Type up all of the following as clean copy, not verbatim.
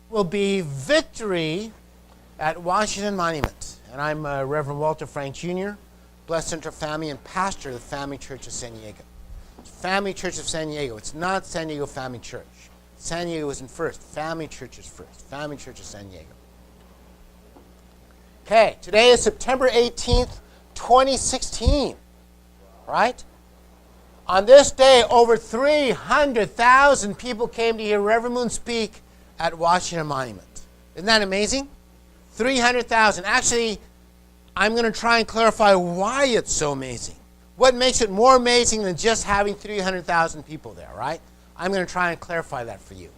will be Victory at Washington Monument. And I'm Reverend Walter Frank Jr., Blessed Center Family and pastor of the Family Church of San Diego. Family Church of San Diego. It's not San Diego Family Church. San Diego isn't first. Family Church is first. Family Church of San Diego. Okay, today is September 18th, 2016. Right? On this day, over 300,000 people came to hear Reverend Moon speak at Washington Monument. Isn't that amazing? 300,000. Actually, I'm going to try and clarify why it's so amazing. What makes it more amazing than just having 300,000 people there, right? I'm going to try and clarify that for you.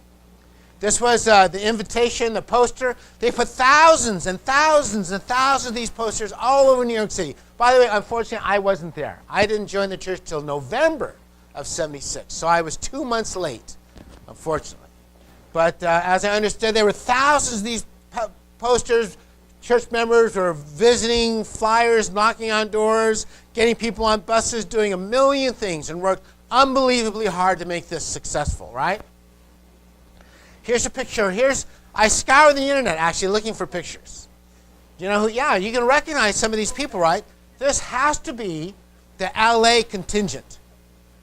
This was the invitation, the poster. They put thousands and thousands and thousands of these posters all over New York City. By the way, unfortunately, I wasn't there. I didn't join the church till November of '76, so I was 2 months late, unfortunately. But as I understood, there were thousands of these posters. Church members were visiting, flyers, knocking on doors, getting people on buses, doing a million things, and worked unbelievably hard to make this successful, right? Here's a picture. I scoured the internet actually looking for pictures. You know who? Yeah, you can recognize some of these people, right? This has to be the LA contingent,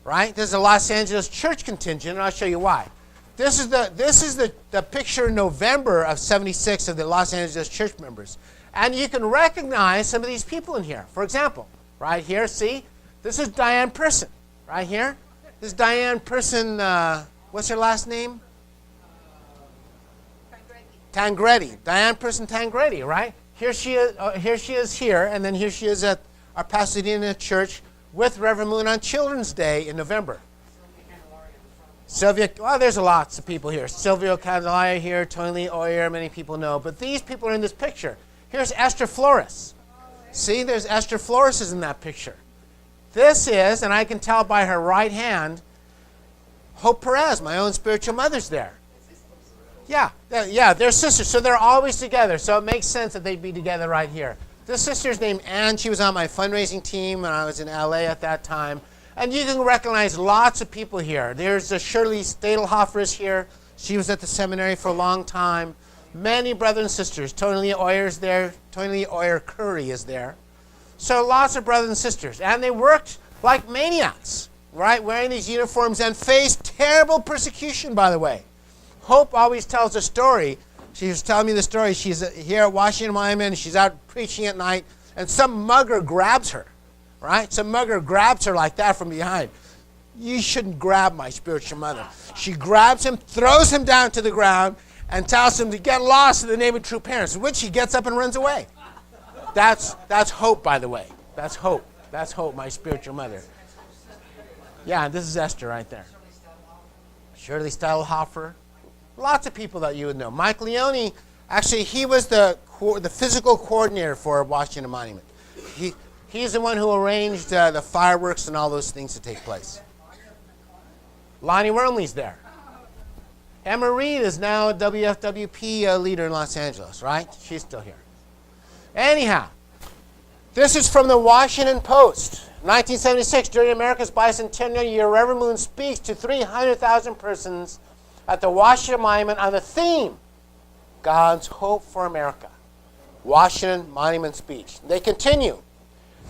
right? This is the Los Angeles church contingent, and I'll show you why. This is the picture in November of '76 of the Los Angeles church members. And you can recognize some of these people in here. For example, right here, see? This is Diane Person, right here. This is Diane Person, what's her last name? Tangretti. Diane Person Tangretti, right? Here she is here, and then here she is at our Pasadena church with Reverend Moon on Children's Day in November. Sylvia, well, there's lots of people here. Silvio Candelaria here, Tony Lee Oyer, many people know. But these people are in this picture. Here's Esther Flores. See, there's Esther Flores is in that picture. This is, and I can tell by her right hand, Hope Perez, my own spiritual mother's there. Yeah, they're sisters, so they're always together. So it makes sense that they'd be together right here. This sister's named Ann. She was on my fundraising team when I was in LA at that time. And you can recognize lots of people here. There's Shirley Stadelhofer is here. She was at the seminary for a long time. Many brothers and sisters. Tony Lee Oyer is there. Tony Lee Oyer Curry is there. So lots of brothers and sisters. And they worked like maniacs, right, wearing these uniforms and faced terrible persecution, by the way. Hope always tells a story. She was telling me the story. She's here at Washington Monument. She's out preaching at night, and some mugger grabs her, right? Some mugger grabs her like that from behind. You shouldn't grab my spiritual mother. She grabs him, throws him down to the ground, and tells him to get lost in the name of true parents, which he gets up and runs away. That's Hope, by the way. That's Hope. That's Hope, my spiritual mother. Yeah, this is Esther right there. Shirley Stadelhofer. Lots of people that you would know. Mike Leone, actually, he was the physical coordinator for Washington Monument. He's the one who arranged the fireworks and all those things to take place. Lonnie Wormley's there. Emma Reed is now a WFWP leader in Los Angeles, right? She's still here. Anyhow, this is from the Washington Post. 1976, during America's bicentennial year, Reverend Moon speaks to 300,000 persons at the Washington Monument on the theme, God's Hope for America. Washington Monument speech. They continue.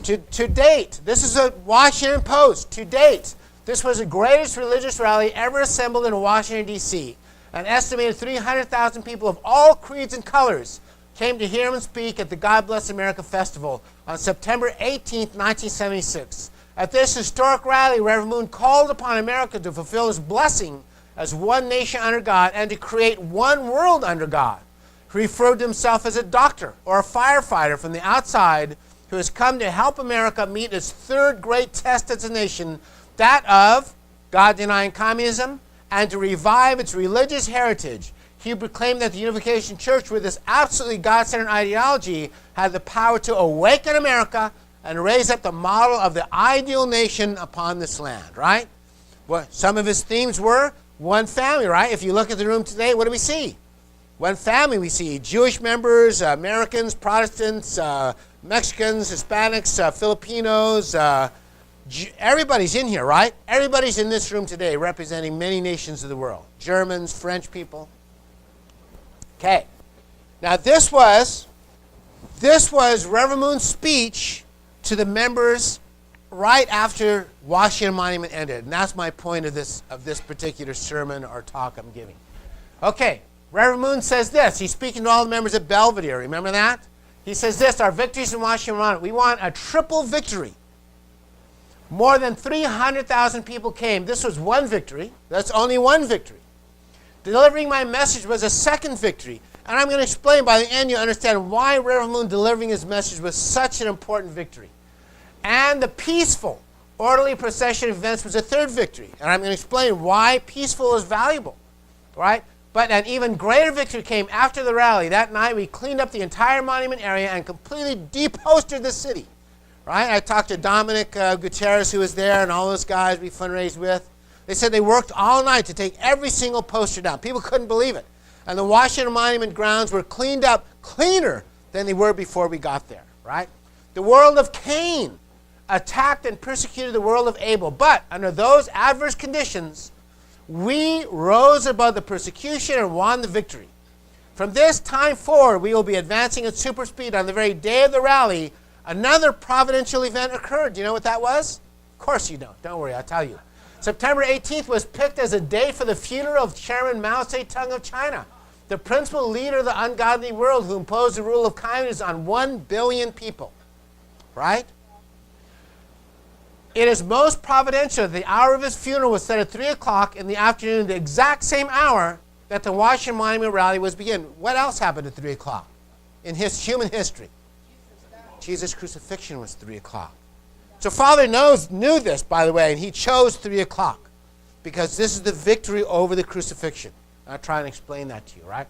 To date, this is a Washington Post. To date, this was the greatest religious rally ever assembled in Washington, D.C. An estimated 300,000 people of all creeds and colors came to hear him speak at the God Bless America Festival on September 18, 1976. At this historic rally, Reverend Moon called upon America to fulfill his blessing as one nation under God and to create one world under God. He referred to himself as a doctor or a firefighter from the outside who has come to help America meet its third great test as a nation, that of God-denying communism, and to revive its religious heritage. He proclaimed that the Unification Church, with its absolutely God-centered ideology, had the power to awaken America and raise up the model of the ideal nation upon this land, right? Well, some of his themes were one family, right? If you look at the room today, what do we see? One family. We see Jewish members, Americans, Protestants, Mexicans, Hispanics, Filipinos. Everybody's in here, right? Everybody's in this room today representing many nations of the world. Germans, French people. Okay. Now this was Reverend Moon's speech to the members right after Washington Monument ended. And that's my point of this particular sermon or talk I'm giving. Okay. Reverend Moon says this. He's speaking to all the members at Belvedere. Remember that? He says this, our victories in Washington Monument. We want a triple victory. More than 300,000 people came. This was one victory. That's only one victory. Delivering my message was a second victory. And I'm going to explain by the end you'll understand why Reverend Moon delivering his message was such an important victory. And the peaceful, orderly procession of events was a third victory. And I'm going to explain why peaceful is valuable. Right? But an even greater victory came after the rally. That night we cleaned up the entire monument area and completely deposted the city. Right? I talked to Dominic Gutierrez, who was there, and all those guys we fundraised with. They said they worked all night to take every single poster down. People couldn't believe it. And the Washington Monument grounds were cleaned up cleaner than they were before we got there. Right? The world of Cain attacked and persecuted the world of Abel. But under those adverse conditions, we rose above the persecution and won the victory. From this time forward, we will be advancing at super speed. On the very day of the rally, another providential event occurred. Do you know what that was? Of course you don't. Don't worry, I'll tell you. September 18th was picked as a day for the funeral of Chairman Mao Zedong of China, the principal leader of the ungodly world who imposed the rule of kindness on 1 billion people. Right? It is most providential that the hour of his funeral was set at 3 o'clock in the afternoon, the exact same hour that the Washington Monument rally was beginning. What else happened at 3 o'clock in human history? Jesus' crucifixion was 3 o'clock. So Father knew this, by the way, and he chose 3 o'clock because this is the victory over the crucifixion. I'll try and explain that to you, right?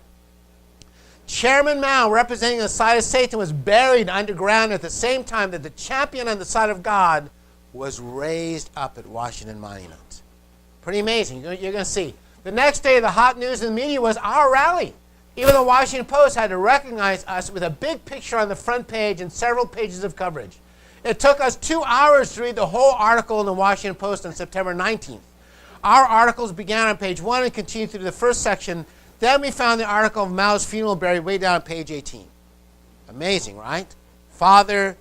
Chairman Mao, representing the side of Satan, was buried underground at the same time that the champion on the side of God was raised up at Washington Monument. Pretty amazing. You're going to see. The next day, the hot news in the media was our rally. Even the Washington Post had to recognize us with a big picture on the front page and several pages of coverage. It took us 2 hours to read the whole article in the Washington Post on September 19th. Our articles began on page 1 and continued through the first section. Then we found the article of Mao's funeral buried way down on page 18. Amazing, right? Father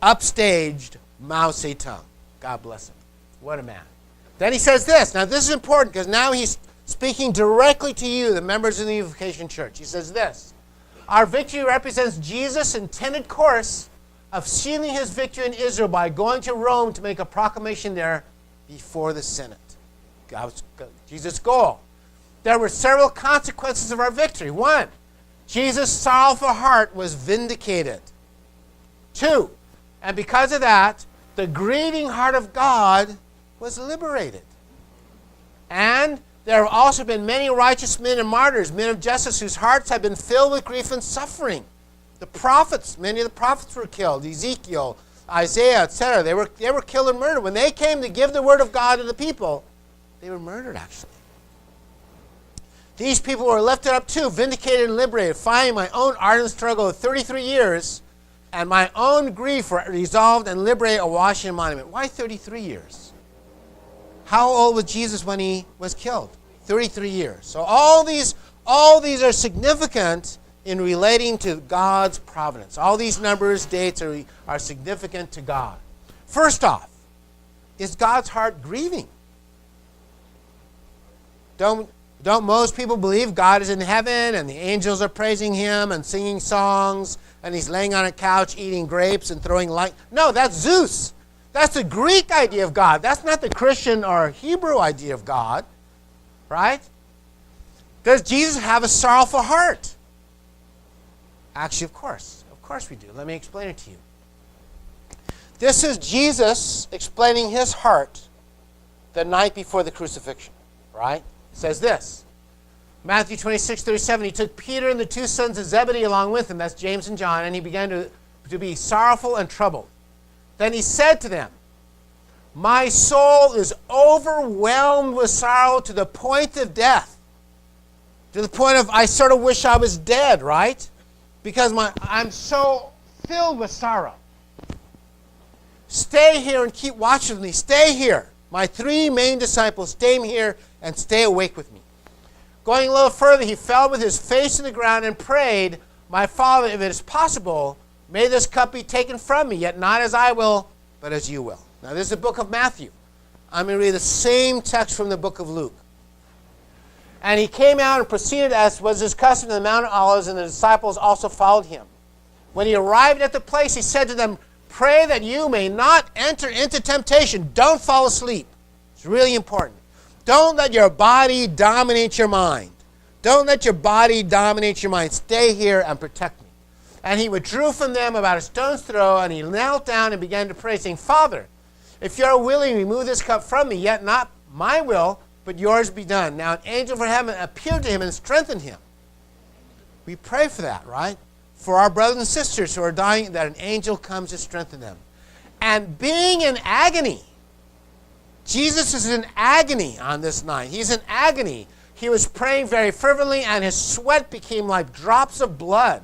upstaged Mao Zedong. God bless him. What a man. Then he says this. Now this is important because now he's speaking directly to you, the members of the Unification Church. He says this. Our victory represents Jesus' intended course of sealing his victory in Israel by going to Rome to make a proclamation there before the Senate. That was Jesus' goal. There were several consequences of our victory. 1, Jesus' sorrowful heart was vindicated. 2, and because of that, the grieving heart of God was liberated. And there have also been many righteous men and martyrs, men of justice, whose hearts have been filled with grief and suffering. The prophets, many of the prophets were killed. Ezekiel, Isaiah, etc. They were killed and murdered. When they came to give the word of God to the people, they were murdered, actually. These people were lifted up too, vindicated and liberated, finding my own ardent struggle of 33 years and my own grief resolved and liberated a Washington Monument. Why 33 years? How old was Jesus when he was killed? 33 years. So all these are significant in relating to God's providence. All these numbers, dates are significant to God. First off, is God's heart grieving? Don't most people believe God is in heaven and the angels are praising him and singing songs and he's laying on a couch eating grapes and throwing light? No, that's Zeus. That's the Greek idea of God. That's not the Christian or Hebrew idea of God, right? Does Jesus have a sorrowful heart? Actually, of course we do. Let me explain it to you. This is Jesus explaining his heart the night before the crucifixion, right? It says this, Matthew 26:37, he took Peter and the 2 sons of Zebedee along with him, that's James and John, and he began to be sorrowful and troubled. Then he said to them, my soul is overwhelmed with sorrow to the point of death. To the point of, I sort of wish I was dead, right? Because I'm so filled with sorrow. Stay here and keep watching with me. Stay here. My 3 main disciples, stay here and stay awake with me. Going a little further, he fell with his face to the ground and prayed, "My Father, if it is possible, may this cup be taken from me, yet not as I will, but as you will." Now, this is the book of Matthew. I'm going to read the same text from the book of Luke. "And he came out and proceeded as was his custom to the Mount of Olives, and the disciples also followed him. When he arrived at the place, he said to them, 'Pray that you may not enter into temptation.'" Don't fall asleep. It's really important. Don't let your body dominate your mind. Don't let your body dominate your mind. Stay here and protect me. "And he withdrew from them about a stone's throw, and he knelt down and began to pray, saying, 'Father, if you are willing, remove this cup from me, yet not my will, but yours be done.' Now an angel from heaven appeared to him and strengthened him." We pray for that, right? For our brothers and sisters who are dying, that an angel comes to strengthen them. And being in agony, Jesus is in agony on this night. He's in agony. He was praying very fervently, and his sweat became like drops of blood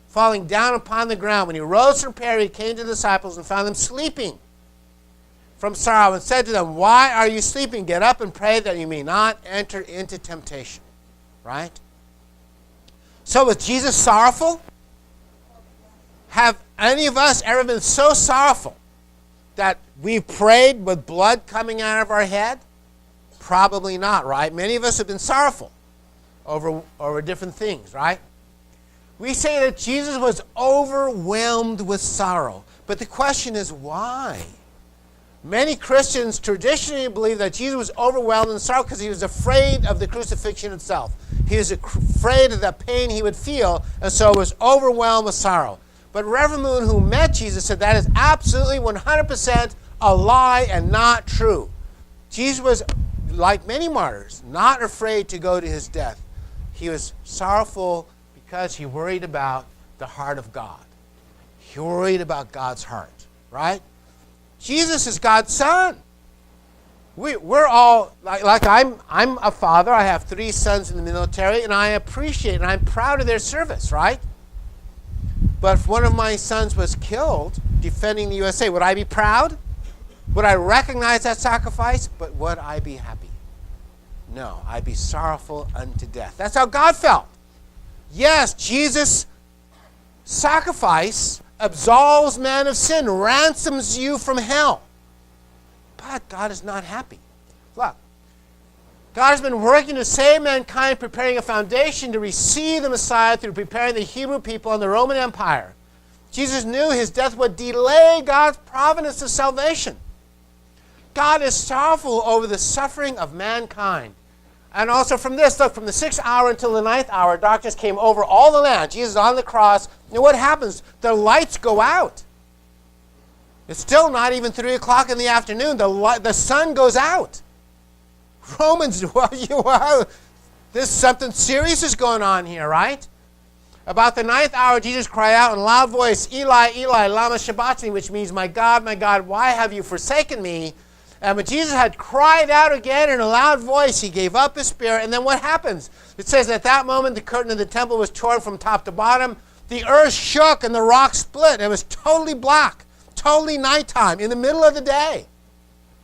falling down upon the ground. When he rose from prayer, he came to the disciples and found them sleeping from sorrow, and said to them, "Why are you sleeping? Get up and pray that you may not enter into temptation." Right? So was Jesus sorrowful? Have any of us ever been so sorrowful that we've prayed with blood coming out of our head? Probably not, right? Many of us have been sorrowful over different things, right? We say that Jesus was overwhelmed with sorrow. But the question is, why? Many Christians traditionally believe that Jesus was overwhelmed in sorrow because he was afraid of the crucifixion itself. He was afraid of the pain he would feel, and so was overwhelmed with sorrow. But Reverend Moon, who met Jesus, said that is absolutely 100% a lie and not true. Jesus was, like many martyrs, not afraid to go to his death. He was sorrowful because he worried about the heart of God. He worried about God's heart, right? Jesus is God's son. We're all, like I'm a father. I have 3 sons in the military, and I appreciate and I'm proud of their service, right? But if one of my sons was killed defending the USA, would I be proud? Would I recognize that sacrifice? But would I be happy? No, I'd be sorrowful unto death. That's how God felt. Yes, Jesus' sacrifice absolves man of sin, ransoms you from hell. But God is not happy. Look, God has been working to save mankind, preparing a foundation to receive the Messiah through preparing the Hebrew people and the Roman Empire. Jesus knew his death would delay God's providence of salvation. God is sorrowful over the suffering of mankind. And also from this, look, from the 6th hour until the 9th hour, darkness came over all the land. Jesus is on the cross. And what happens? The lights go out. It's still not even 3 o'clock in the afternoon. The sun goes out. Romans, this something serious is going on here, right? About the 9th hour, Jesus cried out in a loud voice, "Eli, Eli, lama sabachthani," which means, my God, why have you forsaken me?" And when Jesus had cried out again in a loud voice, he gave up his spirit. And then what happens? It says at that moment, the curtain of the temple was torn from top to bottom. The earth shook and the rocks split. It was totally black, totally nighttime, in the middle of the day,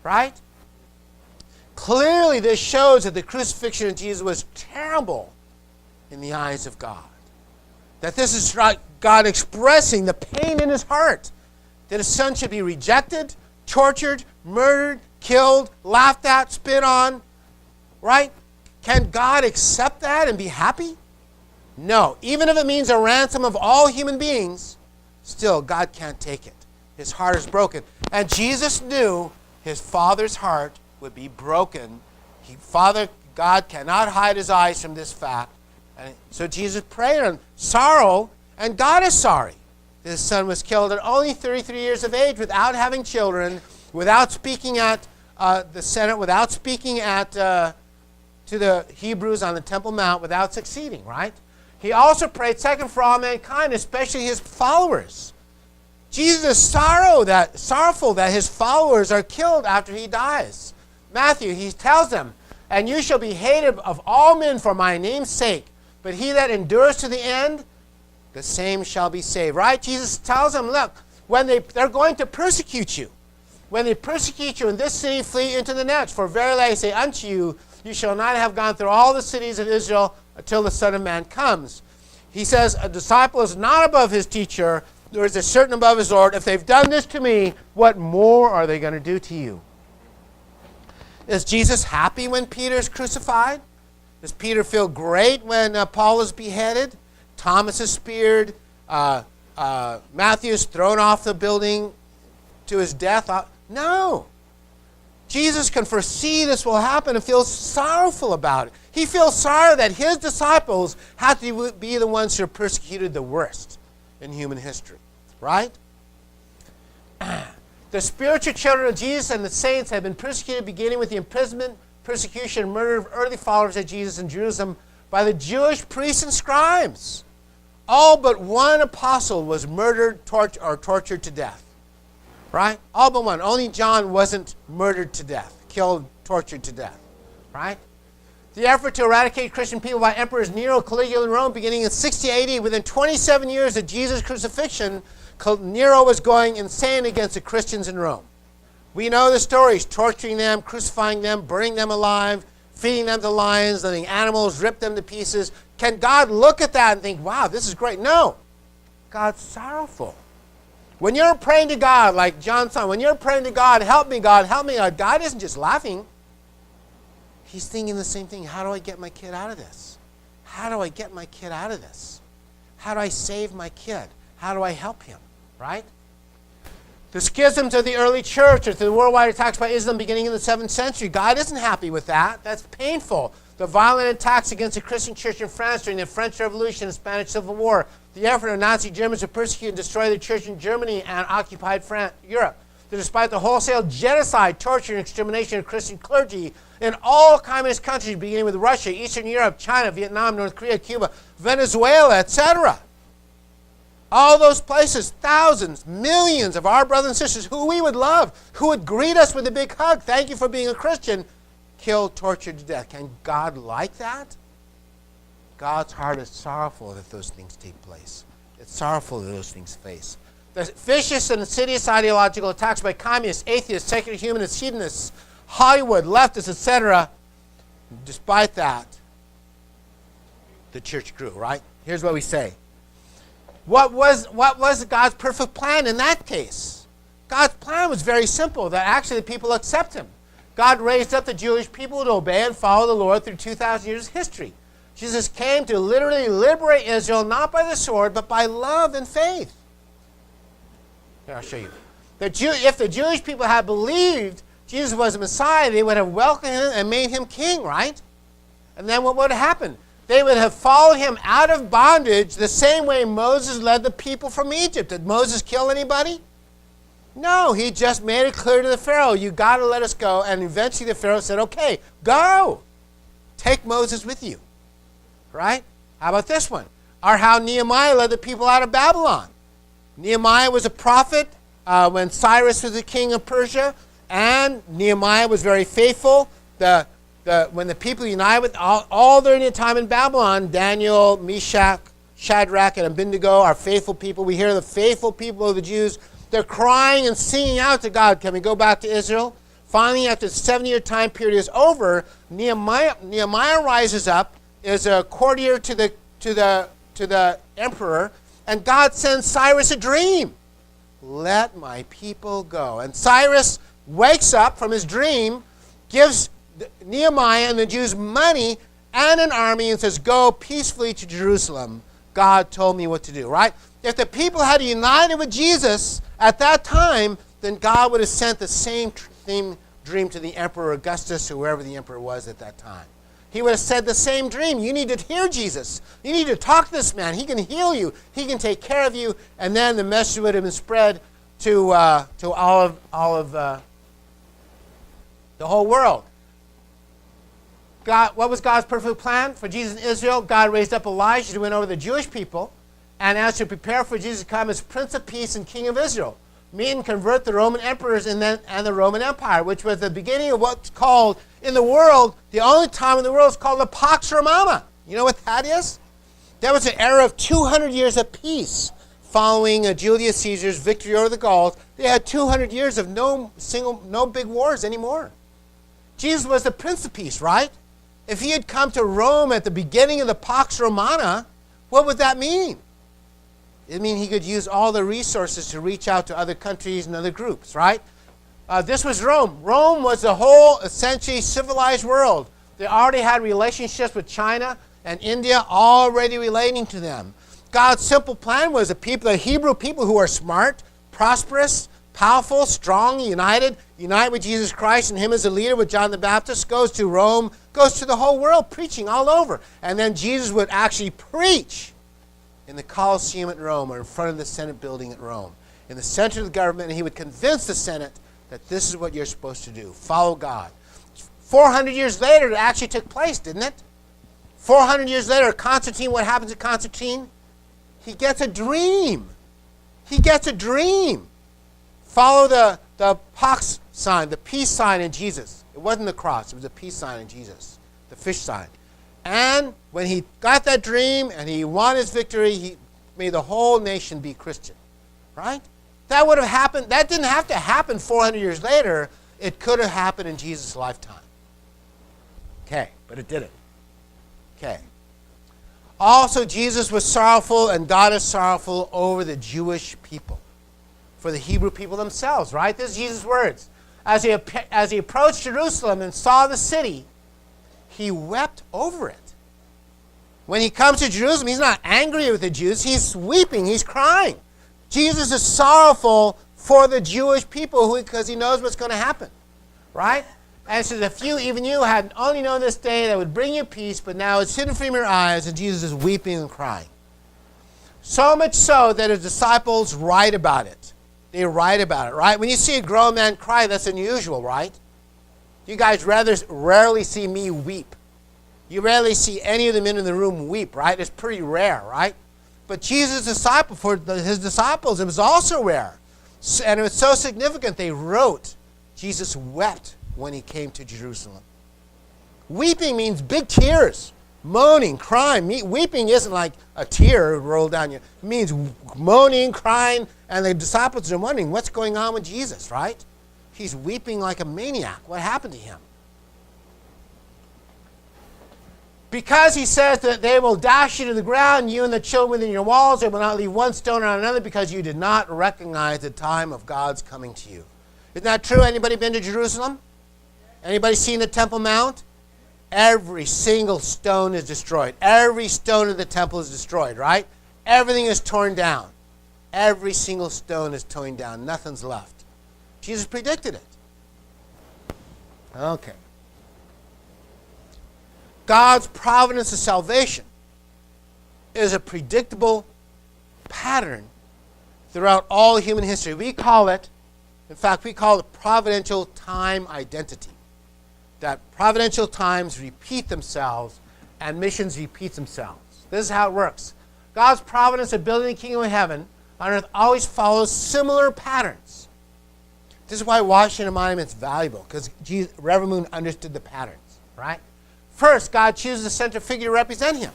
right? Clearly, this shows that the crucifixion of Jesus was terrible in the eyes of God. That this is God expressing the pain in his heart. That his son should be rejected, tortured, murdered, killed, laughed at, spit on, right? Can God accept that and be happy? No. Even if it means a ransom of all human beings, still, God can't take it. His heart is broken. And Jesus knew his Father's heart would be broken. Father God cannot hide his eyes from this fact. And so Jesus prayed in sorrow, and God is sorry that his son was killed at only 33 years of age, without having children, without speaking at the Senate, without speaking at to the Hebrews on the Temple Mount, without succeeding, right? He also prayed, second, for all mankind, especially his followers. Jesus is sorrowful that his followers are killed after he dies. Matthew, he tells them, "And you shall be hated of all men for my name's sake, but he that endures to the end, the same shall be saved." Right? Jesus tells them, look, when they're going to persecute you. When they persecute you in this city, flee into the next. For verily I say unto you, You shall not have gone through all the cities of Israel until the Son of Man comes. He says, a disciple is not above his teacher, nor is a certain above his Lord. If they've done this to me, what more are they going to do to you? Is Jesus happy when Peter is crucified? Does Peter feel great when Paul is beheaded? Thomas is speared? Matthew is thrown off the building to his death? No. Jesus can foresee this will happen and feels sorrowful about it. He feels sorry that his disciples have to be the ones who are persecuted the worst in human history. Right? The spiritual children of Jesus and the saints have been persecuted, beginning with the imprisonment, persecution, and murder of early followers of Jesus in Jerusalem by the Jewish priests and scribes. All but one apostle was murdered, tortured to death. Right? All but one. Only John wasn't murdered to death, killed, tortured to death. Right? The effort to eradicate Christian people by Emperors Nero, Caligula in Rome, beginning in 60 AD, within 27 years of Jesus' crucifixion, Nero was going insane against the Christians in Rome. We know the stories, torturing them, crucifying them, burning them alive, feeding them to lions, letting animals rip them to pieces. Can God look at that and think, wow, this is great? No. God's sorrowful. When you're praying to God, like John's son, when you're praying to God, help me, God, help me, God isn't just laughing. He's thinking the same thing. How do I get my kid out of this? How do I get my kid out of this? How do I save my kid? How do I help him? Right? The schisms of the early church or the worldwide attacks by Islam beginning in the 7th century. God isn't happy with that. That's painful. The violent attacks against the Christian church in France during the French Revolution and Spanish Civil War. The effort of Nazi Germans to persecute and destroy the church in Germany and occupied Europe. Despite the wholesale genocide, torture, and extermination of Christian clergy in all communist countries, beginning with Russia, Eastern Europe, China, Vietnam, North Korea, Cuba, Venezuela, etc. All those places, thousands, millions of our brothers and sisters who we would love, who would greet us with a big hug, thank you for being a Christian, killed, tortured to death. Can God like that? God's heart is sorrowful that those things take place. It's sorrowful that those things face. The vicious and insidious ideological attacks by communists, atheists, secular humanists, hedonists, Hollywood, leftists, etc. Despite that, the church grew, right? Here's what we say. What was God's perfect plan in that case? God's plan was very simple, that actually the people accept him. God raised up the Jewish people to obey and follow the Lord through 2,000 years of history. Jesus came to literally liberate Israel, not by the sword, but by love and faith. Here, I'll show you. If the Jewish people had believed Jesus was the Messiah, they would have welcomed him and made him king, right? And then what would have happened? They would have followed him out of bondage the same way Moses led the people from Egypt. Did Moses kill anybody? No, he just made it clear to the Pharaoh, you got to let us go. And eventually the Pharaoh said, okay, go. Take Moses with you. Right? How about this one? Or how Nehemiah led the people out of Babylon. Nehemiah was a prophet when Cyrus was the king of Persia, and Nehemiah was very faithful. When the people united with all during their time in Babylon, Daniel, Meshach, Shadrach, and Abednego are faithful people. We hear the faithful people of the Jews. They're crying and singing out to God, can we go back to Israel? Finally, after the 7-year time period is over, Nehemiah rises up, is a courtier to the emperor, and God sends Cyrus a dream. Let my people go. And Cyrus wakes up from his dream, gives Nehemiah and the Jews money and an army, and says, go peacefully to Jerusalem. God told me what to do, right? If the people had united with Jesus at that time, then God would have sent the same dream to the Emperor Augustus, or whoever the emperor was at that time. He would have said the same dream. You need to hear Jesus. You need to talk to this man. He can heal you. He can take care of you. And then the message would have been spread to all of the whole world. What was God's perfect plan for Jesus in Israel? God raised up Elijah to win over the Jewish people, and as to prepare for Jesus to come as Prince of Peace and King of Israel, meet and convert the Roman emperors and the Roman Empire, which was the beginning of what's called in the world, the only time in the world is called the Pax Romana. You know what that is? That was an era of 200 years of peace following Julius Caesar's victory over the Gauls. They had 200 years of no big wars anymore. Jesus was the Prince of Peace, right? If he had come to Rome at the beginning of the Pax Romana, what would that mean? It means he could use all the resources to reach out to other countries and other groups, right? This was Rome. Rome was the whole, essentially, civilized world. They already had relationships with China and India already relating to them. God's simple plan was the Hebrew people who are smart, prosperous, powerful, strong, unite with Jesus Christ and him as a leader with John the Baptist, goes to Rome, goes to the whole world, preaching all over. And then Jesus would actually preach in the Colosseum at Rome or in front of the Senate building at Rome, in the center of the government, and he would convince the Senate that this is what you're supposed to do. Follow God. 400 years later, it actually took place, didn't it? 400 years later, Constantine, what happens to Constantine? He gets a dream. He gets a dream. Follow the Pax sign, the peace sign in Jesus. It wasn't the cross. It was a peace sign in Jesus, the fish sign. And when he got that dream and he won his victory, he made the whole nation be Christian, right? That would have happened. That didn't have to happen 400 years later. It could have happened in Jesus' lifetime. Okay, but it didn't. Okay. Also, Jesus was sorrowful, and God is sorrowful over the Jewish people, for the Hebrew people themselves, right? This is Jesus' words. As he approached Jerusalem and saw the city, he wept over it. When he comes to Jerusalem, he's not angry with the Jews. He's weeping. He's crying. Jesus is sorrowful for the Jewish people because he knows what's going to happen, right? And so if you, even you, had only known this day that would bring you peace, but now it's hidden from your eyes, and Jesus is weeping and crying. So much so that his disciples write about it. They write about it, right? When you see a grown man cry, that's unusual, right? You guys rarely see me weep. You rarely see any of the men in the room weep, right? It's pretty rare, right? But Jesus' disciple, for his disciples, it was also rare. And it was so significant, they wrote, Jesus wept when he came to Jerusalem. Weeping means big tears, moaning, crying. Weeping isn't like a tear rolled down you. It means moaning, crying, and the disciples are wondering, what's going on with Jesus, right? He's weeping like a maniac. What happened to him? Because he says that they will dash you to the ground, you and the children within your walls, they will not leave one stone on another, because you did not recognize the time of God's coming to you. Isn't that true? Anybody been to Jerusalem? Anybody seen the Temple Mount? Every single stone is destroyed. Every stone of the temple is destroyed, right? Everything is torn down. Every single stone is torn down. Nothing's left. Jesus predicted it. Okay. God's providence of salvation is a predictable pattern throughout all human history. We call it providential time identity. That providential times repeat themselves and missions repeat themselves. This is how it works. God's providence of building the kingdom of heaven on earth always follows similar patterns. This is why Washington Monument is valuable, because Reverend Moon understood the patterns, right? First, God chooses a central figure to represent him,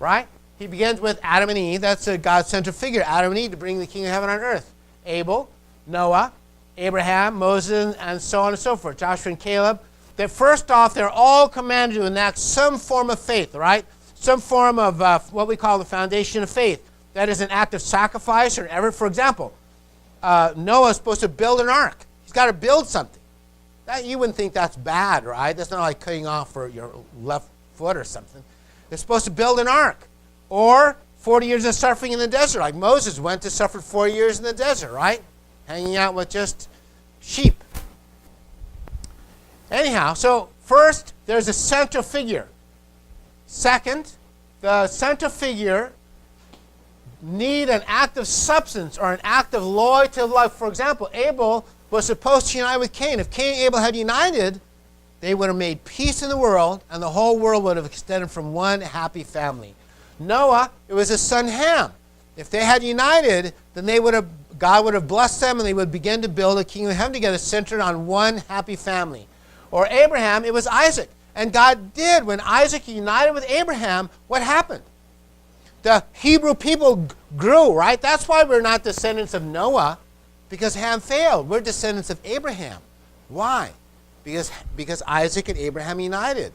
right? He begins with Adam and Eve. That's God's central figure, Adam and Eve, to bring the kingdom of heaven on earth. Abel, Noah, Abraham, Moses, and so on and so forth. Joshua and Caleb. That first off, they're all commanded to enact some form of faith, right? Some form of what we call the foundation of faith. That is an act of sacrifice or effort. For example, Noah is supposed to build an ark. He's got to build something. You wouldn't think that's bad, right? That's not like cutting off for your left foot or something. They're supposed to build an ark. Or 40 years of suffering in the desert, like Moses went to suffer 4 years in the desert, right? Hanging out with just sheep. Anyhow, so first, there's a central figure. Second, the central figure need an act of substance or an act of loyalty to life. For example, Abel was supposed to unite with Cain. If Cain and Abel had united, they would have made peace in the world, and the whole world would have extended from one happy family. Noah, it was his son Ham. If they had united, then God would have blessed them, and they would begin to build a kingdom of heaven together centered on one happy family. Or Abraham, it was Isaac. And God did. When Isaac united with Abraham, what happened? The Hebrew people grew, right? That's why we're not descendants of Noah, because Ham failed. We're descendants of Abraham. Why? Because Isaac and Abraham united.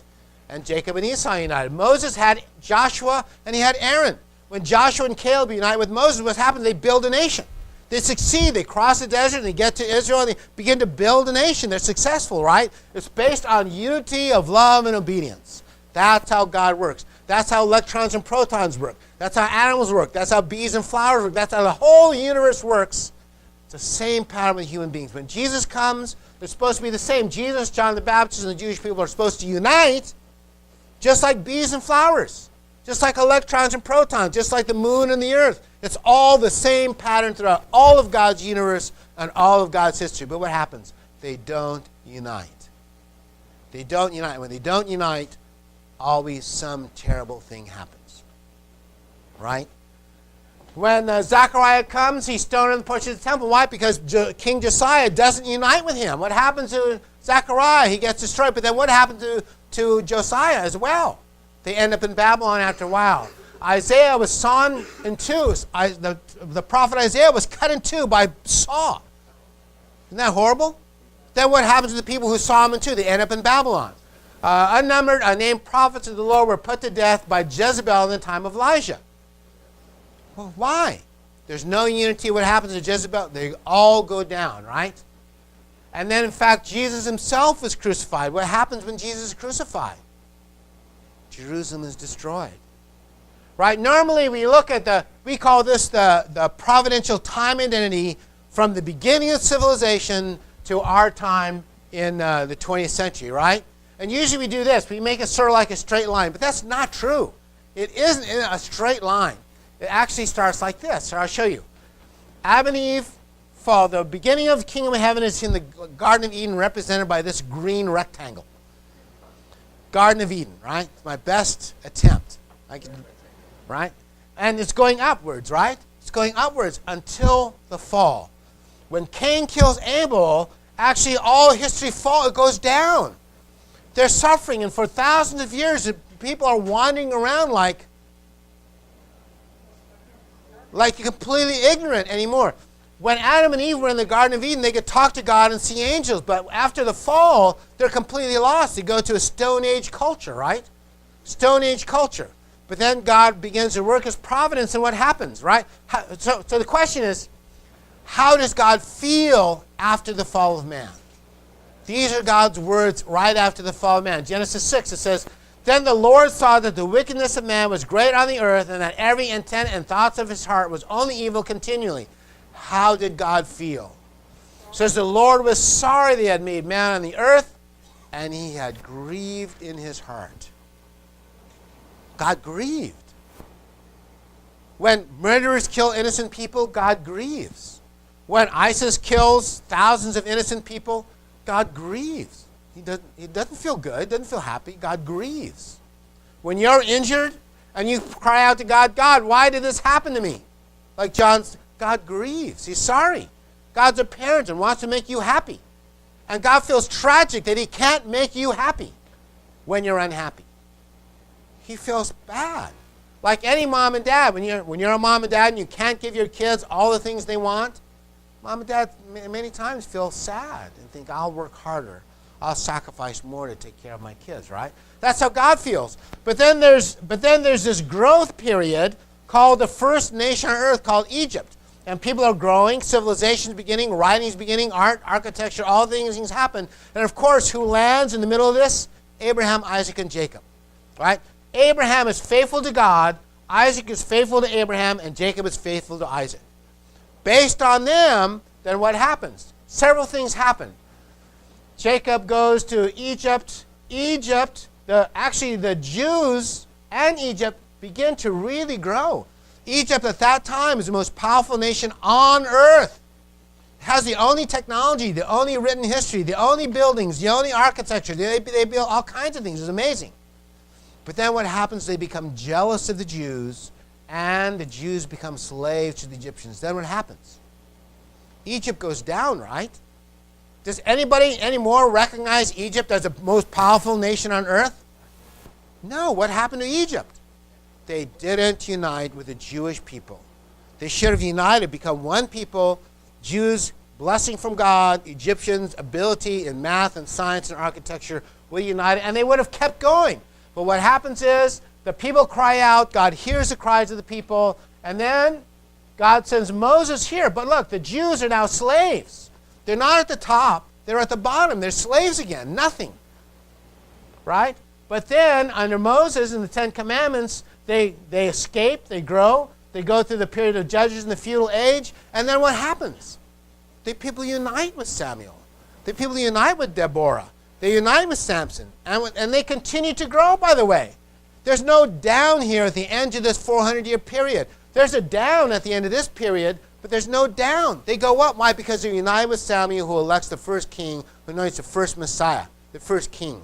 And Jacob and Esau united. Moses had Joshua and he had Aaron. When Joshua and Caleb unite with Moses, what happened? They build a nation. They succeed. They cross the desert and they get to Israel and they begin to build a nation. They're successful, right? It's based on unity of love and obedience. That's how God works. That's how electrons and protons work. That's how animals work. That's how bees and flowers work. That's how the whole universe works. It's the same pattern with human beings. When Jesus comes, they're supposed to be the same. Jesus, John the Baptist, and the Jewish people are supposed to unite just like bees and flowers, just like electrons and protons, just like the moon and the earth. It's all the same pattern throughout all of God's universe and all of God's history. But what happens? They don't unite. They don't unite. When they don't unite, always some terrible thing happens. Right? When Zechariah comes, he's stoned in the porch of the temple. Why? Because King Josiah doesn't unite with him. What happens to Zechariah? He gets destroyed. But then what happened to Josiah as well? They end up in Babylon after a while. Isaiah was sawn in two. The prophet Isaiah was cut in two by saw. Isn't that horrible? Then what happens to the people who saw him in two? They end up in Babylon. Unnumbered, unnamed prophets of the Lord were put to death by Jezebel in the time of Elijah. Well, why? There's no unity. What happens to Jezebel? They all go down, right? And then, in fact, Jesus himself was crucified. What happens when Jesus is crucified? Jerusalem is destroyed. Right? Normally, we look at we call this the providential time identity from the beginning of civilization to our time in the 20th century, right? And usually we do this. We make it sort of like a straight line. But that's not true. It isn't in a straight line. It actually starts like this. So I'll show you. Adam and Eve fall. The beginning of the kingdom of heaven is in the Garden of Eden, represented by this green rectangle. Garden of Eden, right? It's my best attempt. Right? And it's going upwards, right? It's going upwards until the fall. When Cain kills Abel, actually all history it goes down. They're suffering, and for thousands of years, people are wandering around like completely ignorant anymore. When Adam and Eve were in the Garden of Eden, they could talk to God and see angels. But after the fall, they're completely lost. They go to a Stone Age culture, right? Stone Age culture. But then God begins to work his providence, and what happens, right? So the question is, how does God feel after the fall of man? These are God's words right after the fall of man. Genesis 6, it says, "Then the Lord saw that the wickedness of man was great on the earth, and that every intent and thoughts of his heart was only evil continually." How did God feel? It says the Lord was sorry that he had made man on the earth, and he had grieved in his heart. God grieved. When murderers kill innocent people, God grieves. When ISIS kills thousands of innocent people, God grieves. He doesn't feel good, doesn't feel happy. God grieves. When you're injured and you cry out to God, "God, why did this happen to me?" Like John's, God grieves. He's sorry. God's a parent and wants to make you happy. And God feels tragic that he can't make you happy when you're unhappy. He feels bad. Like any mom and dad, when you're a mom and dad and you can't give your kids all the things they want, mom and dad many times feel sad and think, "I'll work harder. I'll sacrifice more to take care of my kids," right? That's how God feels. But then there's this growth period called the first nation on earth, called Egypt. And people are growing, civilization's beginning, writing's beginning, art, architecture, all things happen. And of course, who lands in the middle of this? Abraham, Isaac, and Jacob. Right? Abraham is faithful to God, Isaac is faithful to Abraham, and Jacob is faithful to Isaac. Based on them, then what happens? Several things happen. Jacob goes to Egypt. The Jews and Egypt begin to really grow. Egypt at that time is the most powerful nation on earth. It has the only technology, the only written history, the only buildings, the only architecture. They build all kinds of things. It's amazing. But then what happens? They become jealous of the Jews, and the Jews become slaves to the Egyptians. Then what happens? Egypt goes down, right? Does anybody anymore recognize Egypt as the most powerful nation on earth? No. What happened to Egypt? They didn't unite with the Jewish people. They should have united, become one people, Jews, blessing from God, Egyptians, ability in math and science and architecture, would unite, and they would have kept going. But what happens is the people cry out. God hears the cries of the people. And then God sends Moses here. But look, the Jews are now slaves. They're not at the top. They're at the bottom. They're slaves again. Nothing. Right? But then under Moses and the Ten Commandments, they escape. They grow. They go through the period of Judges in the feudal age. And then what happens? The people unite with Samuel. The people unite with Deborah. They unite with Samson. And they continue to grow, by the way. There's no down here at the end of this 400-year period. There's a down at the end of this period, but there's no down. They go up. Why? Because they're united with Samuel, who elects the first king, who anoints the first Messiah, the first king.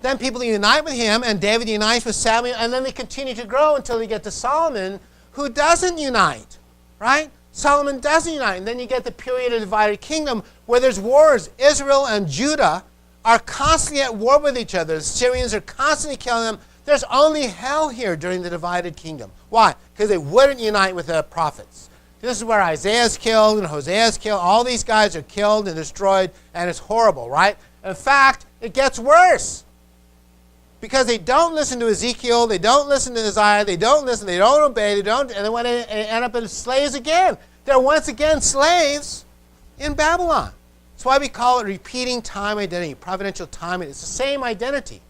Then people unite with him, and David unites with Samuel, and then they continue to grow until they get to Solomon, who doesn't unite, right? Solomon doesn't unite. And then you get the period of divided kingdom where there's wars. Israel and Judah are constantly at war with each other. The Syrians are constantly killing them. There's only hell here during the divided kingdom. Why? Because they wouldn't unite with the prophets. This is where Isaiah's killed and Hosea's killed. All these guys are killed and destroyed, and it's horrible, right? In fact, it gets worse. Because they don't listen to Ezekiel, they don't listen to Isaiah, they don't listen, they don't obey, and then when they end up as slaves again. They're once again slaves in Babylon. That's why we call it repeating time identity, providential time. It's the same identity.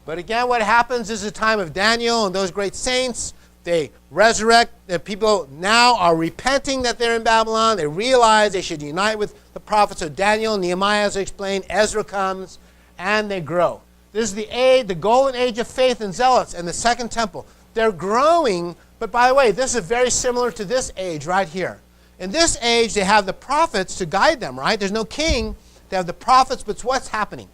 But again, what happens is the time of Daniel and those great saints. They resurrect. The people now are repenting that they're in Babylon. They realize they should unite with the prophets of Daniel, Nehemiah, as I explained. Ezra comes, and they grow. This is the golden age of faith and zealots and the second temple. They're growing, but by the way, this is very similar to this age right here. In this age, they have the prophets to guide them, right? There's no king. They have the prophets, but what's happening?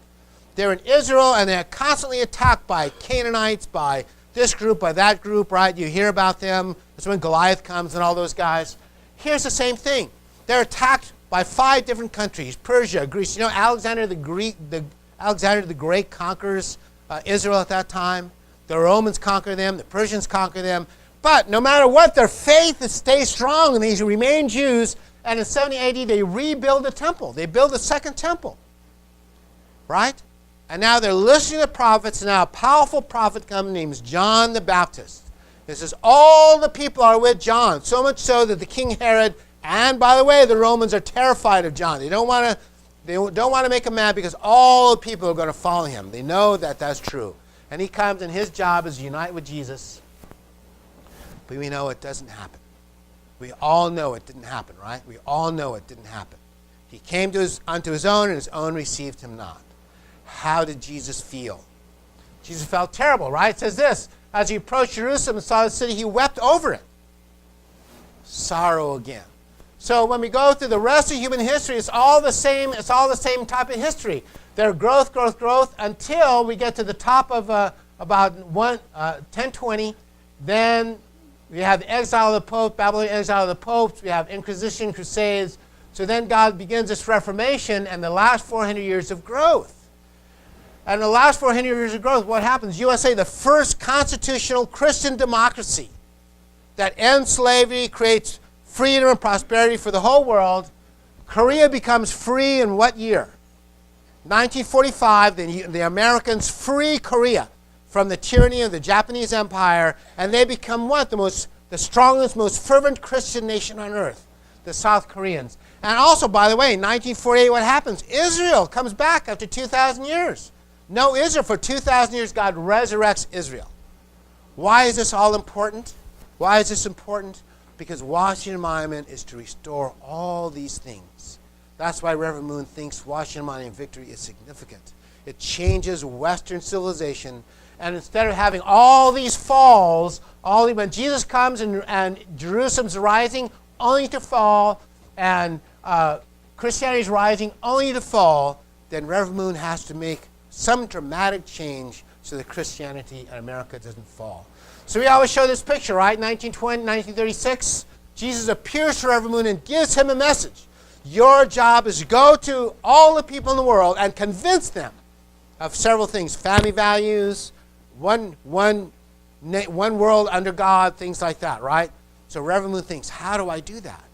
They're in Israel, and they're constantly attacked by Canaanites, by this group, by that group, right? You hear about them. That's when Goliath comes and all those guys. Here's the same thing. They're attacked by 5 different countries. Persia, Greece. You know, Alexander the Great conquers Israel at that time. The Romans conquer them. The Persians conquer them. But no matter what, their faith stays strong, and they remain Jews. And in 70 AD, they rebuild the temple. They build a second temple. Right? And now they're listening to prophets. And now a powerful prophet comes named John the Baptist. It says all the people are with John, so much so that the King Herod, and by the way, the Romans are terrified of John. They don't want to make him mad because all the people are going to follow him. They know that that's true. And he comes, and his job is to unite with Jesus. But we know it doesn't happen. We all know it didn't happen, right? We all know it didn't happen. He came unto his own, and his own received him not. How did Jesus feel? Jesus felt terrible, right? It says this: as he approached Jerusalem and saw the city, he wept over it. Sorrow again. So when we go through the rest of human history, it's all the same. It's all the same type of history. There's growth, until we get to the top of about 1020. Then we have the exile of the Pope, Babylonian exile of the popes. We have Inquisition, Crusades. So then God begins this Reformation and the last 400 years of growth. And in the last 400 years of growth, what happens? USA, the first constitutional Christian democracy that ends slavery, creates freedom and prosperity for the whole world. Korea becomes free in what year? 1945, the Americans free Korea from the tyranny of the Japanese Empire, and they become what? The strongest, most fervent Christian nation on earth, the South Koreans. And also, by the way, in 1948, what happens? Israel comes back after 2,000 years. No Israel. For 2,000 years, God resurrects Israel. Why is this all important? Why is this important? Because Washington Monument is to restore all these things. That's why Reverend Moon thinks Washington Monument victory is significant. It changes Western civilization. And instead of having all these falls, when Jesus comes and Jerusalem's rising, only to fall, and Christianity's rising, only to fall, then Reverend Moon has to make some dramatic change so that Christianity in America doesn't fall. So we always show this picture, right? 1920, 1936, Jesus appears to Reverend Moon and gives him a message. Your job is to go to all the people in the world and convince them of several things: family values, one world under God, things like that, right? So Reverend Moon thinks, how do I do that?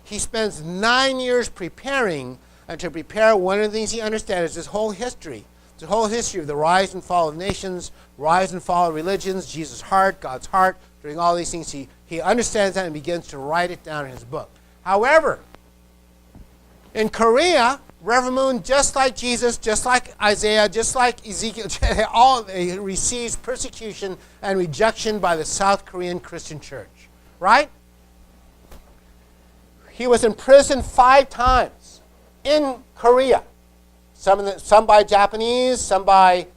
He spends 9 years preparing, and to prepare, one of the things he understands is this whole history. the whole history of the rise and fall of nations, rise and fall of religions, Jesus' heart, God's heart, doing all these things. He understands that and begins to write it down in his book. However, in Korea, Reverend Moon, just like Jesus, just like Isaiah, just like Ezekiel, all receives persecution and rejection by the South Korean Christian church. Right? He was in prison 5 times in Korea. Some by Japanese, some by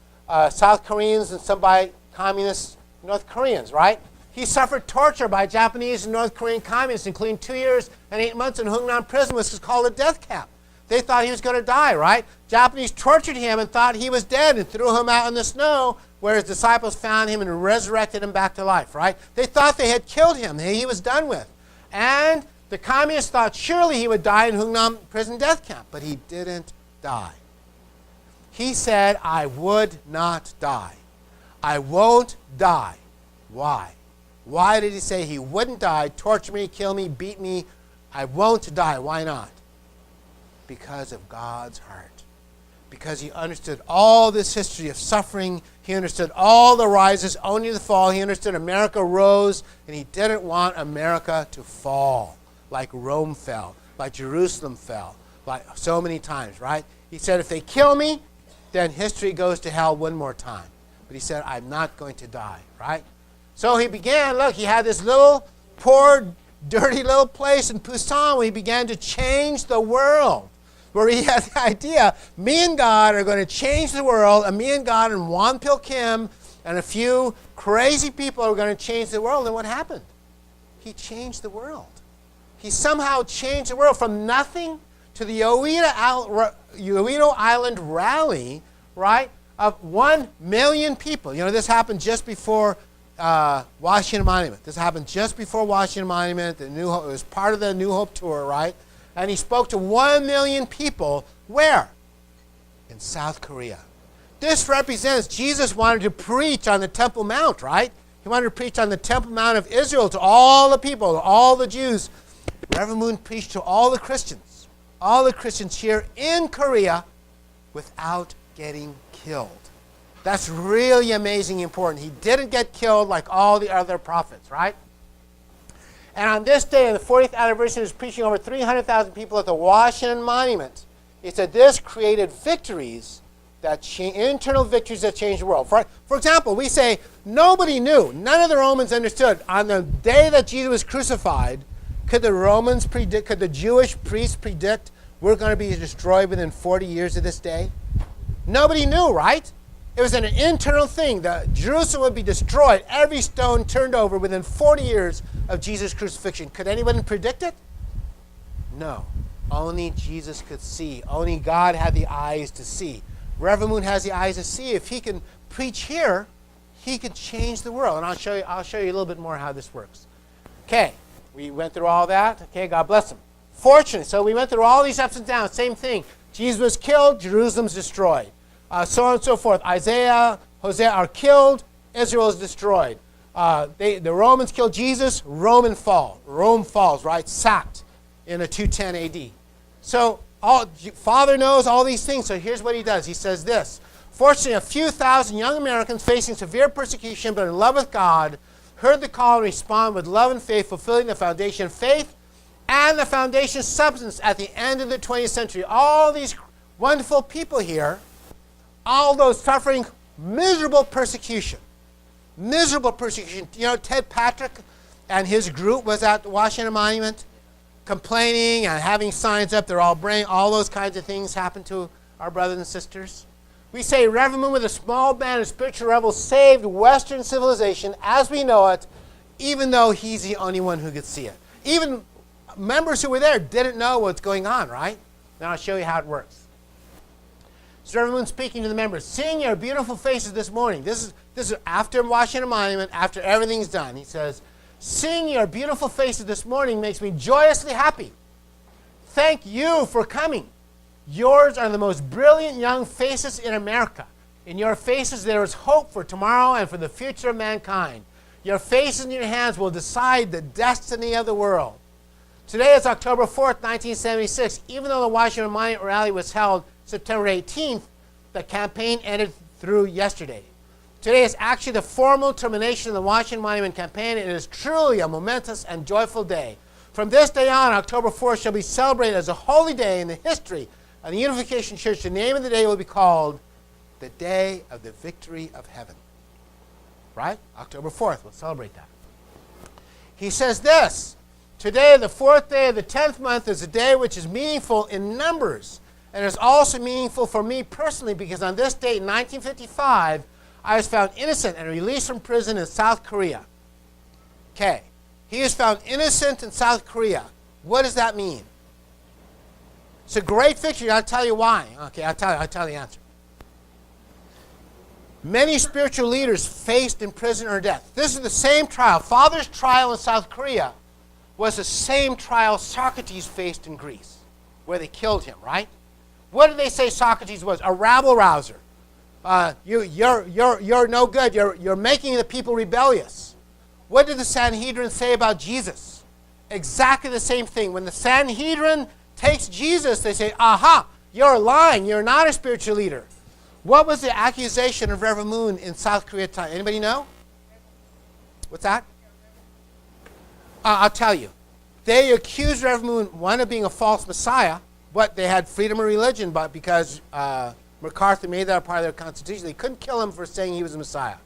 South Koreans, and some by communist North Koreans, right? He suffered torture by Japanese and North Korean communists, including 2 years and 8 months in Hungnam prison, which is called a death camp. They thought he was going to die, right? Japanese tortured him and thought he was dead and threw him out in the snow, where his disciples found him and resurrected him back to life, right? They thought they had killed him. He was done with. And the communists thought surely he would die in Hungnam prison death camp, but he didn't die. He said, I would not die. I won't die. Why? Why did he say he wouldn't die, torture me, kill me, beat me? I won't die. Why not? Because of God's heart. Because he understood all this history of suffering. He understood all the rises, only the fall. He understood America rose, and he didn't want America to fall like Rome fell, like Jerusalem fell, like so many times, right? He said, if they kill me, then history goes to hell one more time. But he said, I'm not going to die, right? So he began, look, he had this little, poor, dirty little place in Busan where he began to change the world, where he had the idea, me and God are going to change the world, and me and God and Won Pil Kim and a few crazy people are going to change the world. And what happened? He changed the world. He somehow changed the world from nothing to the Ueno Island rally, right, of 1 million people. You know, this happened just before Washington Monument. This happened just before Washington Monument. It was part of the New Hope tour, right? And he spoke to 1 million people. Where? In South Korea. This represents Jesus wanted to preach on the Temple Mount, right? He wanted to preach on the Temple Mount of Israel to all the people, to all the Jews. Reverend Moon preached to all the Christians here in Korea without getting killed. That's really amazing important. He didn't get killed like all the other prophets, right? And on this day, on the 40th anniversary, he was preaching over 300,000 people at the Washington Monument. He said this created victories, internal victories that changed the world. For example, we say nobody knew, none of the Romans understood. On the day that Jesus was crucified, could the Jewish priests predict we're going to be destroyed within 40 years of this day? Nobody knew, right? It was an internal thing. Jerusalem would be destroyed, every stone turned over within 40 years of Jesus' crucifixion. Could anyone predict it? No. Only Jesus could see. Only God had the eyes to see. Reverend Moon has the eyes to see. If he can preach here, he can change the world. And I'll show you a little bit more how this works. Okay, we went through all that. Okay, God bless him. Fortunately, so we went through all these ups and downs. Same thing. Jesus was killed, Jerusalem's destroyed. So on and so forth. Isaiah, Hosea are killed, Israel is destroyed. The Romans killed Jesus, Rome falls, right? Sacked in the 210 AD. So Father knows all these things, so here's what he does. He says this. Fortunately, a few thousand young Americans facing severe persecution but in love with God heard the call and respond with love and faith, fulfilling the foundation of faith and the foundation substance at the end of the 20th century. All these wonderful people here, all those suffering miserable persecution. Miserable persecution. You know, Ted Patrick and his group was at the Washington Monument complaining and having signs up. They're all praying. All those kinds of things happen to our brothers and sisters. We say Reverend Moon with a small band of spiritual rebels saved Western civilization as we know it, even though he's the only one who could see it. Even members who were there didn't know what's going on, right? Now I'll show you how it works. So Reverend Moon speaking to the members, seeing your beautiful faces this morning. This is after Washington Monument, after everything's done. He says, seeing your beautiful faces this morning makes me joyously happy. Thank you for coming. Yours are the most brilliant young faces in America. In your faces there is hope for tomorrow and for the future of mankind. Your faces and your hands will decide the destiny of the world. Today is October 4th, 1976. Even though the Washington Monument rally was held September 18th, the campaign ended through yesterday. Today is actually the formal termination of the Washington Monument campaign. It is truly a momentous and joyful day. From this day on, October 4th shall be celebrated as a holy day in the history of the Unification Church. The name of the day will be called the Day of the Victory of Heaven. Right? October 4th, we'll celebrate that. He says this, today, the 4th day of the 10th month, is a day which is meaningful in numbers, and is also meaningful for me personally, because on this date in 1955, I was found innocent and released from prison in South Korea. Okay. He was found innocent in South Korea. What does that mean? It's a great victory. I'll tell you why. Okay, I'll tell you the answer. Many spiritual leaders faced in prison or death. This is the same trial. Father's trial in South Korea was the same trial Socrates faced in Greece, where they killed him, right? What did they say Socrates was? A rabble-rouser. You're no good. You're making the people rebellious. What did the Sanhedrin say about Jesus? Exactly the same thing. When the Sanhedrin takes Jesus, they say, aha, you're lying. You're not a spiritual leader. What was the accusation of Reverend Moon in South Korea time? Anybody know? What's that? I'll tell you. They accused Reverend Moon, one, of being a false messiah, but they had freedom of religion, but because MacArthur made that a part of their constitution, they couldn't kill him for saying he was a messiah.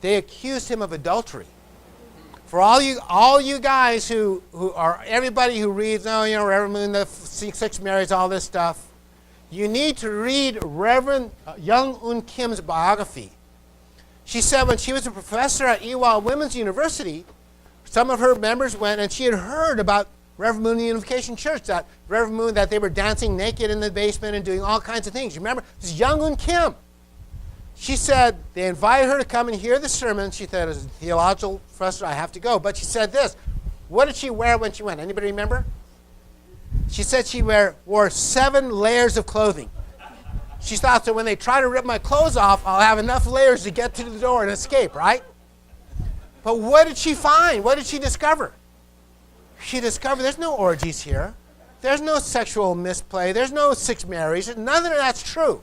They accused him of adultery. For all you guys who are, everybody who reads, Reverend Moon, the six Marys, all this stuff, you need to read Reverend Myung Kim's biography. She said when she was a professor at Ewha Women's University, some of her members went and she had heard about Reverend Moon Unification Church, that Reverend Moon, that they were dancing naked in the basement and doing all kinds of things. You remember? This is Myung Kim. She said they invited her to come and hear the sermon. She said, as a theological professor, I have to go. But she said this. What did she wear when she went? Anybody remember? She said she wore 7 layers of clothing. She thought, so when they try to rip my clothes off, I'll have enough layers to get to the door and escape, right? But what did she find? What did she discover? She discovered there's no orgies here. There's no sexual misplay. There's no six Marys. None of that's true.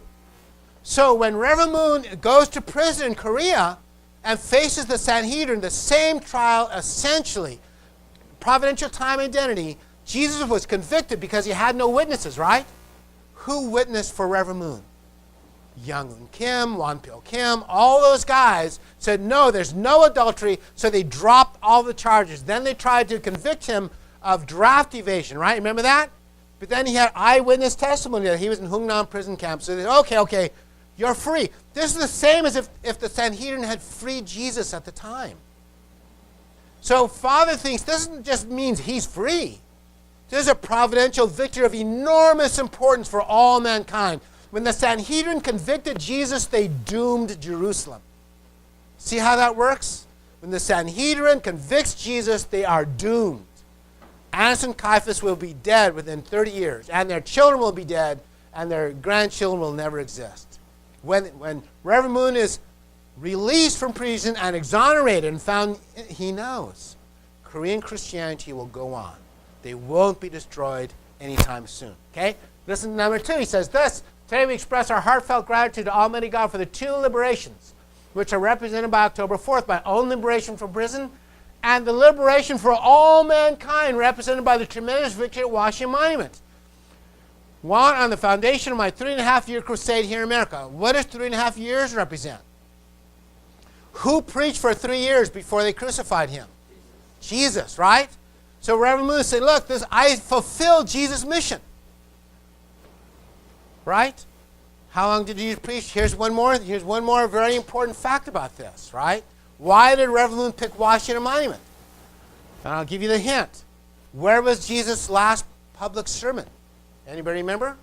So when Reverend Moon goes to prison in Korea and faces the Sanhedrin, the same trial essentially, providential time identity, Jesus was convicted because he had no witnesses, right? Who witnessed for Reverend Moon? Myung Kim, Wonpil Kim, all those guys said, no, there's no adultery, so they dropped all the charges. Then they tried to convict him of draft evasion, right? Remember that? But then he had eyewitness testimony that he was in Hungnam prison camp. So they said, okay, you're free. This is the same as if the Sanhedrin had freed Jesus at the time. So Father thinks this just means he's free. This is a providential victory of enormous importance for all mankind. When the Sanhedrin convicted Jesus, they doomed Jerusalem. See how that works? When the Sanhedrin convicts Jesus, they are doomed. Annas and Caiaphas will be dead within 30 years, and their children will be dead, and their grandchildren will never exist. When Reverend Moon is released from prison and exonerated and found, he knows Korean Christianity will go on. They won't be destroyed anytime soon. Okay? Listen to number 2. He says this. Today we express our heartfelt gratitude to Almighty God for the 2 liberations, which are represented by October 4th, my own liberation from prison, and the liberation for all mankind, represented by the tremendous victory at Washington Monument. One, on the foundation of my 3.5-year crusade here in America. What does 3.5 years represent? Who preached for 3 years before they crucified him? Jesus, right? So Reverend Moon said, look, I fulfilled Jesus' mission. Right? How long did Jesus preach? Here's one more very important fact about this, right? Why did Reverend Moon pick Washington Monument? And I'll give you the hint. Where was Jesus' last public sermon? Anybody remember?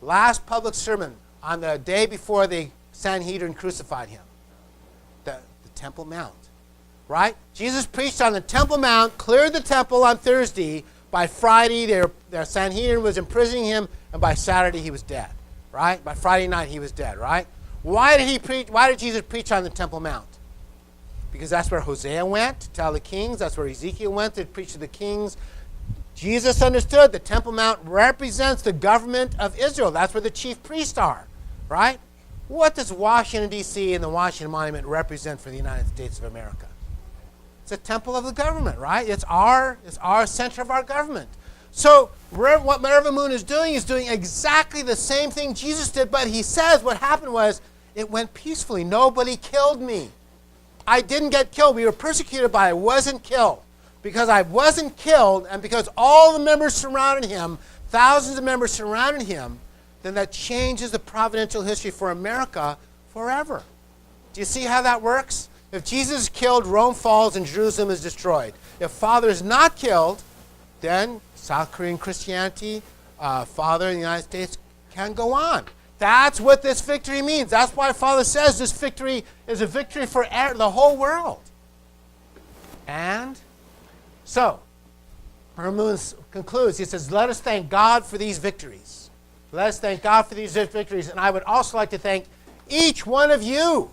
Last public sermon on the day before the Sanhedrin crucified him. The Temple Mount. Right? Jesus preached on the Temple Mount, cleared the temple on Thursday. By Friday, the Sanhedrin was imprisoning him, and by Saturday he was dead. Right? By Friday night he was dead, right? Why did he preach? Why did Jesus preach on the Temple Mount? Because that's where Hosea went to tell the kings. That's where Ezekiel went to preach to the kings. Jesus understood the Temple Mount represents the government of Israel. That's where the chief priests are. right? What does Washington, D.C. and the Washington Monument represent for the United States of America? It's a temple of the government, right? It's our center of our government. So what Reverend Moon is doing exactly the same thing Jesus did, but he says what happened was it went peacefully. Nobody killed me. I didn't get killed. We were persecuted, but I wasn't killed. Because I wasn't killed, and because all the members surrounded him, thousands of members surrounded him, then that changes the providential history for America forever. Do you see how that works? If Jesus is killed, Rome falls and Jerusalem is destroyed. If Father is not killed, then South Korean Christianity, Father in the United States can go on. That's what this victory means. That's why Father says this victory is a victory for the whole world. And so, Moon concludes. He says, let us thank God for these victories. Let us thank God for these victories. And I would also like to thank each one of you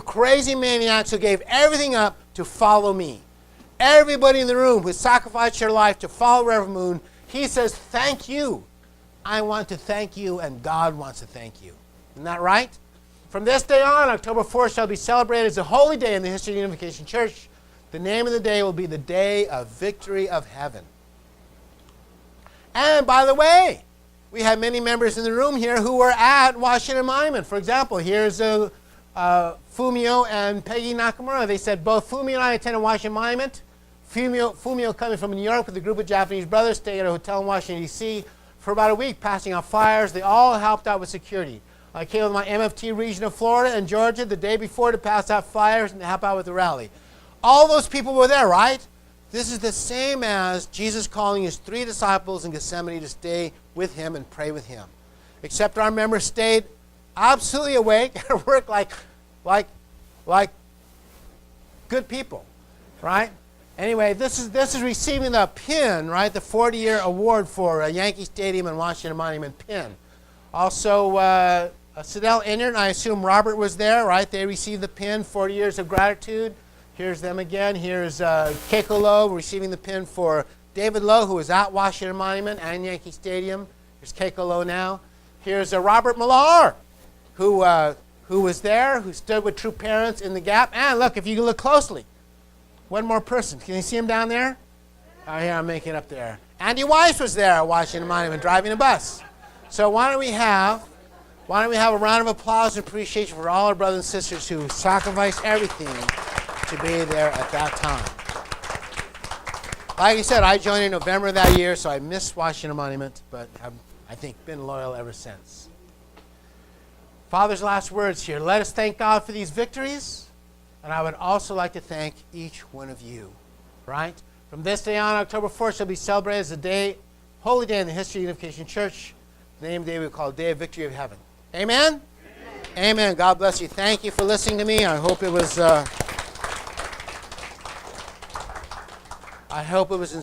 crazy maniacs who gave everything up to follow me. Everybody in the room who sacrificed your life to follow Reverend Moon, he says, thank you. I want to thank you, and God wants to thank you. Isn't that right? From this day on, October 4th shall be celebrated as a holy day in the history of the Unification Church. The name of the day will be the Day of Victory of Heaven. And by the way, we have many members in the room here who were at Washington Monument. For example, here's Fumio and Peggy Nakamura. They said both Fumio and I attended Washington Monument. Fumio coming from New York with a group of Japanese brothers, staying at a hotel in Washington, D.C. for about a week, passing out flyers. They all helped out with security. I came with my MFT region of Florida and Georgia the day before to pass out flyers and to help out with the rally. All those people were there, right? This is the same as Jesus calling his 3 disciples in Gethsemane to stay with him and pray with him. Except our members stayed absolutely awake and worked like good people, right? Anyway, this is receiving the pin, right? The 40-year award for Yankee Stadium and Washington Monument pin. Also, Sidell Enyart, and I assume Robert was there, right? They received the pin, 40 years of gratitude. Here's them again. Here's Keiko Lowe receiving the pin for David Lowe, who was at Washington Monument and Yankee Stadium. Here's Keiko Lowe now. Here's Robert Millar, who was there, who stood with True Parents in the Gap. And look, if you look closely, one more person. Can you see him down there? Oh, here, I'm making it up there. Andy Weiss was there at Washington Monument driving a bus. So why don't we have a round of applause and appreciation for all our brothers and sisters who sacrificed everything to be there at that time. Like I said, I joined in November of that year, so I missed Washington Monument, but have, I think, been loyal ever since. Father's last words here. Let us thank God for these victories, and I would also like to thank each one of you, right? From this day on, October 4th shall be celebrated as a day, holy day in the history of Unification Church. The name of the day we call Day of Victory of Heaven. Amen? Amen. God bless you. Thank you for listening to me. I hope it was